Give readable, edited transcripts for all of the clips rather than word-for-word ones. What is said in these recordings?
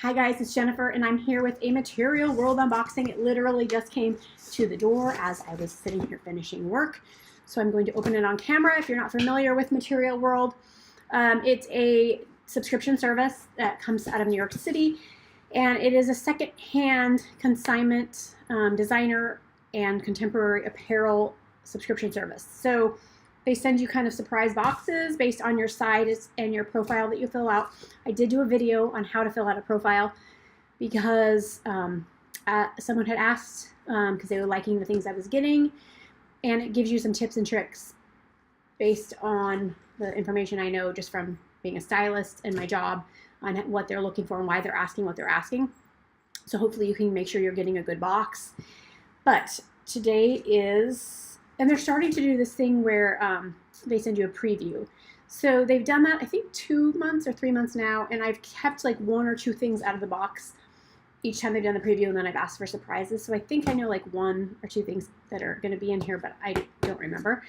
Hi guys, it's Jennifer and I'm here with a Material World unboxing. It literally just came to the door as I was sitting here finishing work. So I'm going to open it on camera if you're not familiar with Material World. It's a subscription service that comes out of New York City, and it is a second-hand consignment designer and contemporary apparel subscription service. So they send you kind of surprise boxes based on your size and your profile that you fill out. I did do a video on how to fill out a profile because someone had asked because they were liking the things I was getting, and it gives you some tips and tricks based on the information I know just from being a stylist and my job on what they're looking for and why they're asking what they're asking. So hopefully you can make sure you're getting a good box. But today is... And they're starting to do this thing where they send you a preview. So they've done that, I think, 2 months or 3 months now, and I've kept like 1 or 2 things out of the box each time they've done the preview, and then I've asked for surprises. So I think I know like 1 or 2 things that are going to be in here, but I don't remember.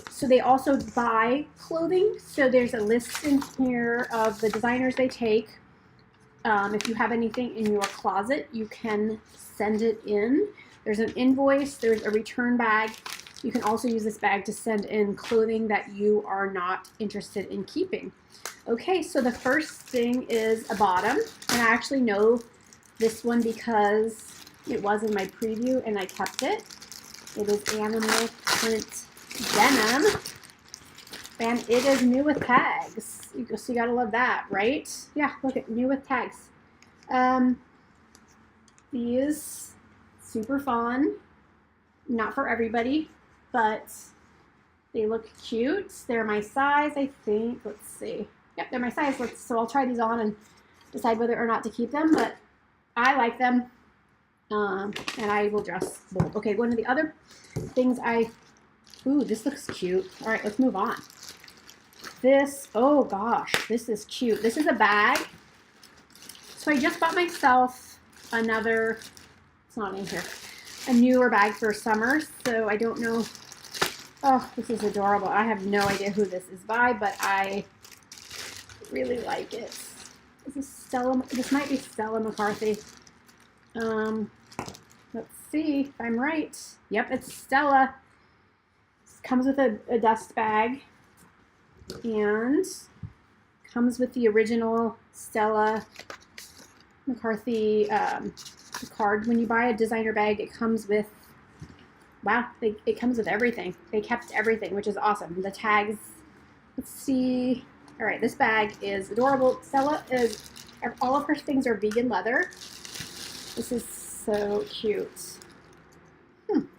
So they also buy clothing. So there's a list in here of the designers they take. If you have anything in your closet, you can send it in. There's an invoice, there's a return bag. You can also use this bag to send in clothing that you are not interested in keeping. Okay, so the first thing is a bottom, and I actually know this one because it was in my preview and I kept it. It is animal print denim, and it is new with tags. So you gotta love that, right? Yeah, look at new with tags. These super fun, not for everybody, but they look cute. They're my size, I think. Let's see. Yep, they're my size. So I'll try these on and decide whether or not to keep them, but I like them, and I will dress bold. Okay, one of the other things ooh, this looks cute. All right, let's move on. This, oh gosh, this is cute. This is a bag. So I just bought myself another, it's not in here, a newer bag for summer, so I don't know. Oh, this is adorable. I have no idea who this is by, but I really like it. This is Stella, this might be Stella McCartney. Let's see if I'm right. Yep, it's Stella. This comes with a dust bag and comes with the original Stella McCartney card. When you buy a designer bag, it comes with, wow, it comes with everything. They kept everything, which is awesome. The tags, let's see. All right, this bag is adorable. Stella is, all of her things are vegan leather. This is so cute.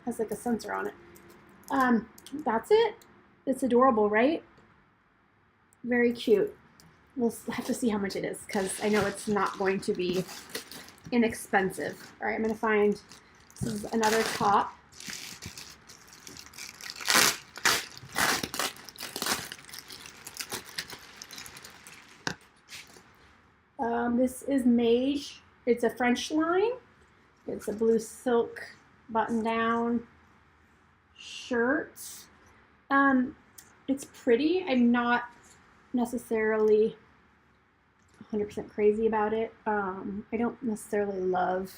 Has like a sensor on it. That's it. It's adorable, right? Very cute. We'll have to see how much it is because I know it's not going to be inexpensive. All right, I'm going to find, this is another top. This is Maje. It's a French line. It's a blue silk button-down shirt. It's pretty. I'm not necessarily 100% crazy about it. I don't necessarily love,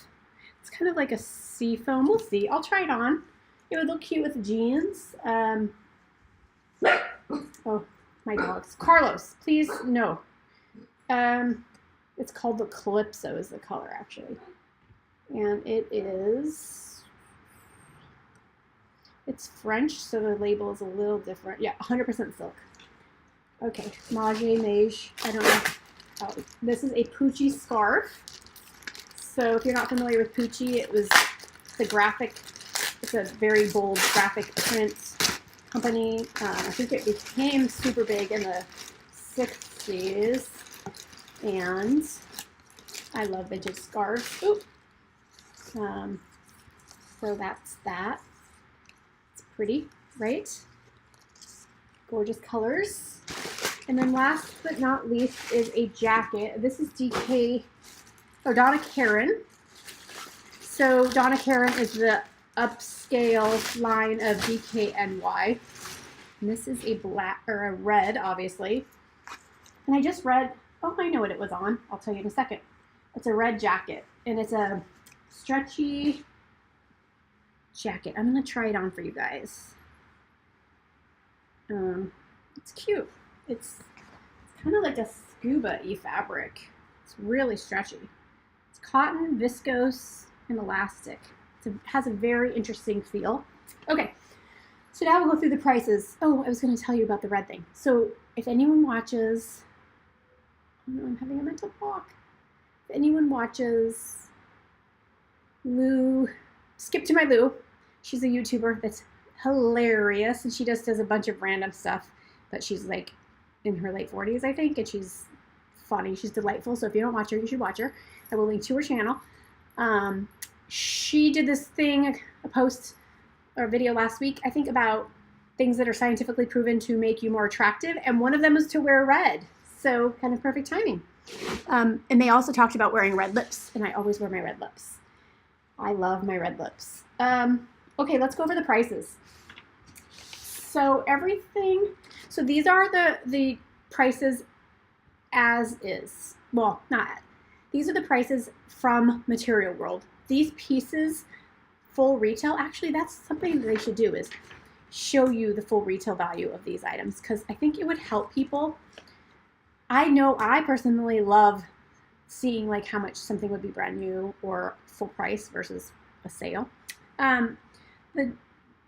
it's kind of like a seafoam. We'll see. I'll try it on. It would look cute with jeans. Oh, my dogs. Carlos, please, no. It's called the Calypso is the color, actually. And it's French, so the label is a little different. Yeah, 100% silk. Okay, Maje, I don't know. Oh, this is a Pucci scarf. So if you're not familiar with Pucci, it's a very bold graphic print company. I think it became super big in the 60s. And I love vintage scarves. Oop. So that's that. It's pretty, right? Gorgeous colors. And then last but not least is a jacket. This is Donna Karan. So Donna Karan is the upscale line of DKNY. And this is a black, or a red, obviously. And I just read Oh, I know what it was on. I'll tell you in a second. It's a red jacket, and it's a stretchy jacket. I'm gonna try it on for you guys. It's cute. It's kind of like a scuba-y fabric. It's really stretchy. It's cotton, viscose, and elastic. It has a very interesting feel. Okay, so now we'll go through the prices. Oh, I was going to tell you about the red thing. So if anyone watches, oh no, I'm having a mental block. If anyone watches Lou, Skip to My Lou, she's a YouTuber that's hilarious, and she just does a bunch of random stuff, but she's like in her late 40s, I think, and she's funny. She's delightful. So if you don't watch her, you should watch her. I will link to her channel. She did this thing, a post or video last week, I think, about things that are scientifically proven to make you more attractive, and one of them is to wear red. So kind of perfect timing. And they also talked about wearing red lips, and I always wear my red lips. I love my red lips. Okay, let's go over the prices. So everything, so these are the prices as is. Well, not, these are the prices from Material World. These pieces, full retail, actually that's something that they should do, is show you the full retail value of these items, because I think it would help people. I know I personally love seeing like how much something would be brand new or full price versus a sale. The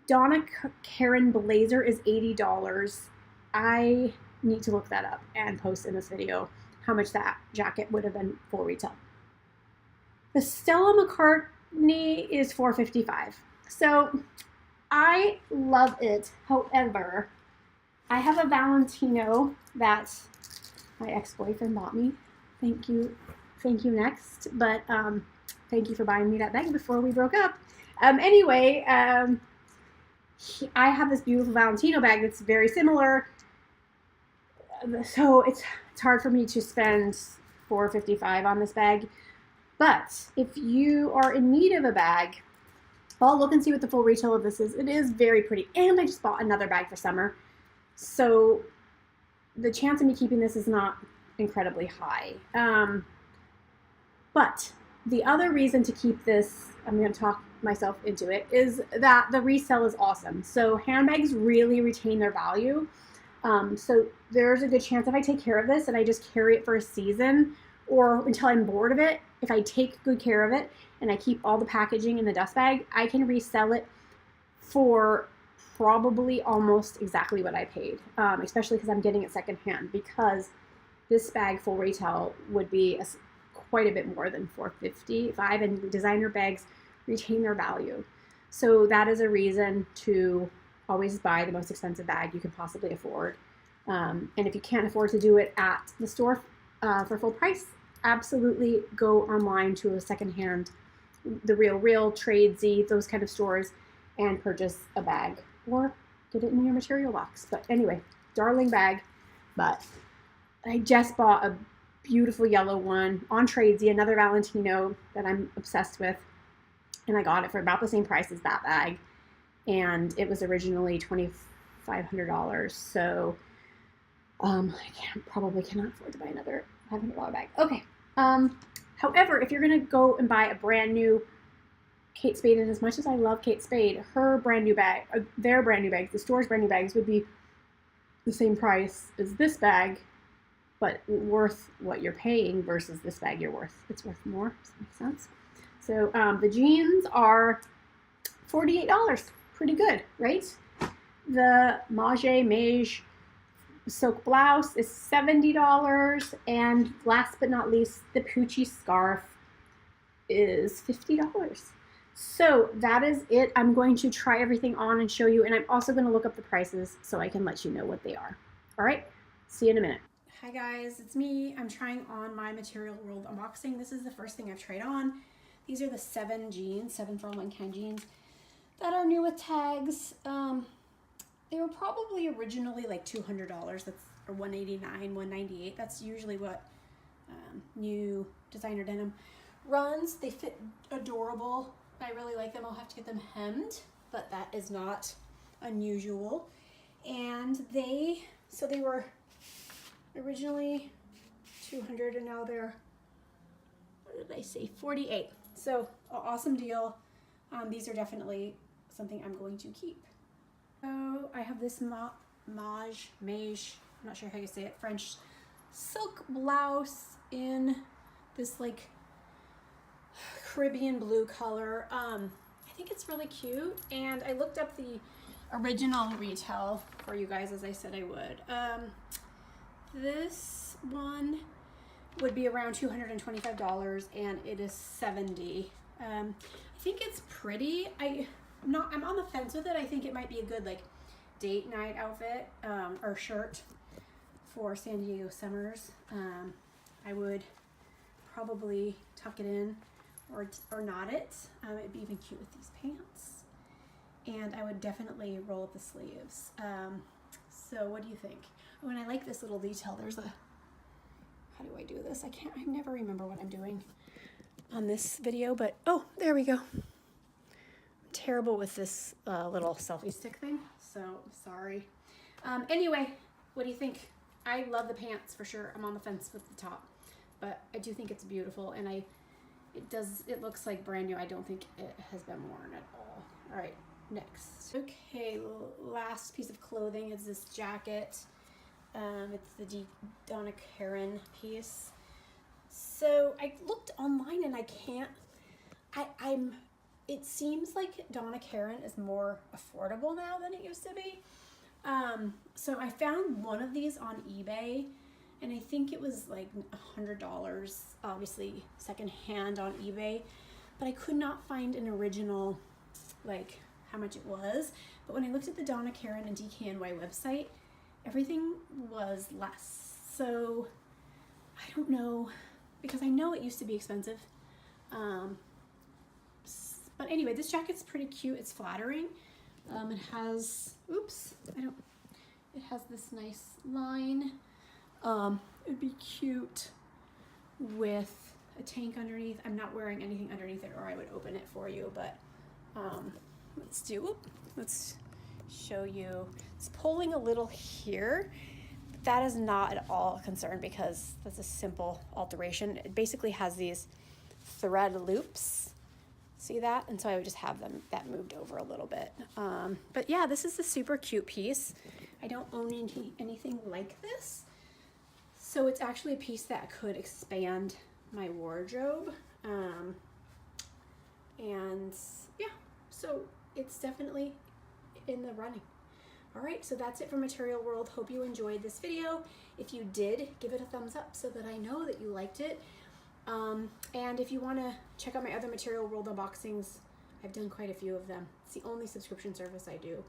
Donna Karan blazer is $80. I need to look that up and post in this video how much that jacket would have been full retail. The Stella McCartney is $4.55. So I love it. However, I have a Valentino that my ex-boyfriend bought me. Thank you next. But thank you for buying me that bag before we broke up. Anyway, I have this beautiful Valentino bag that's very similar. So it's hard for me to spend $4.55 on this bag. But if you are in need of a bag, I'll look and see what the full retail of this is. It is very pretty. And I just bought another bag for summer. So the chance of me keeping this is not incredibly high. But the other reason to keep this, I'm going to talk myself into it, is that the resale is awesome. So handbags really retain their value. So there's a good chance if I take care of this and I just carry it for a season or until I'm bored of it, if I take good care of it and I keep all the packaging in the dust bag, I can resell it for probably almost exactly what I paid, especially because I'm getting it secondhand, because this bag full retail would be quite a bit more than $4.55, and designer bags retain their value. So that is a reason to always buy the most expensive bag you can possibly afford. And if you can't afford to do it at the store for full price, absolutely go online to a secondhand, the Real, Tradesy, those kind of stores, and purchase a bag or get it in your material box. But anyway, darling bag. But I just bought a beautiful yellow one on Tradesy, another Valentino that I'm obsessed with, and I got it for about the same price as that bag, and it was originally $2,500. So I probably cannot afford to buy another $500 bag. Okay. However, if you're gonna go and buy a brand new Kate Spade, and as much as I love Kate Spade, her brand new bag, their brand new bags, the store's brand new bags would be the same price as this bag, but worth what you're paying versus this bag it's worth more. Does that make sense? So the jeans are $48. Pretty good, right? The Maje silk blouse is $70, and last but not least, the Pucci scarf is $50. So that is it. I'm going to try everything on and show you, and I'm also going to look up the prices so I can let you know what they are. All right, see you in a minute. Hi guys, it's me. I'm trying on my Material World unboxing. This is the first thing I've tried on. These are the 7 for All Mankind jeans that are new with tags. They were probably originally like $200, that's, or $189, $198. That's usually what new designer denim runs. They fit adorable. I really like them. I'll have to get them hemmed, but that is not unusual. And they were originally 200 and now they're, what did I say, 48. So awesome deal. These are definitely something I'm going to keep. So I have this Maje, I'm not sure how you say it, French silk blouse in this like Caribbean blue color. I think it's really cute, and I looked up the original retail for you guys as I said I would. This one would be around $225 and it is $70. I think it's pretty. I'm on the fence with it. I think it might be a good like date night outfit or shirt for San Diego summers. I would probably tuck it in or knot it. It'd be even cute with these pants. And I would definitely roll up the sleeves. So what do you think? Oh, and I like this little detail. There's a, how do I do this? I never remember what I'm doing on this video, but oh, there we go. I'm terrible with this little selfie stick thing, so sorry. Anyway, what do you think? I love the pants for sure. I'm on the fence with the top, but I do think it's beautiful, and it looks like brand new. I don't think it has been worn at all. All right, next. Okay, last piece of clothing is this jacket. It's the Donna Karan piece. So I looked online and I can't, it seems like Donna Karan is more affordable now than it used to be. So I found one of these on eBay and I think it was like $100, obviously secondhand on eBay, but I could not find an original, like how much it was. But when I looked at the Donna Karan and DKNY website, everything was less. So I don't know, because I know it used to be expensive. But anyway, this jacket's pretty cute. It's flattering. It has, it has this nice line. It'd be cute with a tank underneath. I'm not wearing anything underneath it or I would open it for you, but let's show you. It's pulling a little here. That is not at all a concern because that's a simple alteration. It basically has these thread loops. See that? And so I would just have that moved over a little bit. But yeah, this is a super cute piece. I don't own anything like this. So it's actually a piece that could expand my wardrobe. And yeah, so it's definitely in the running. All right, so that's it for Material World. Hope you enjoyed this video. If you did, give it a thumbs up so that I know that you liked it. And if you want to check out my other Material World unboxings, I've done quite a few of them. It's the only subscription service I do.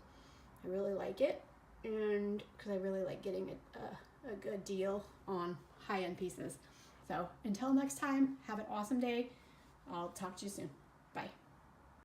I really like it, and because I really like getting a good deal on high-end pieces. So until next time, have an awesome day. I'll talk to you soon. Bye.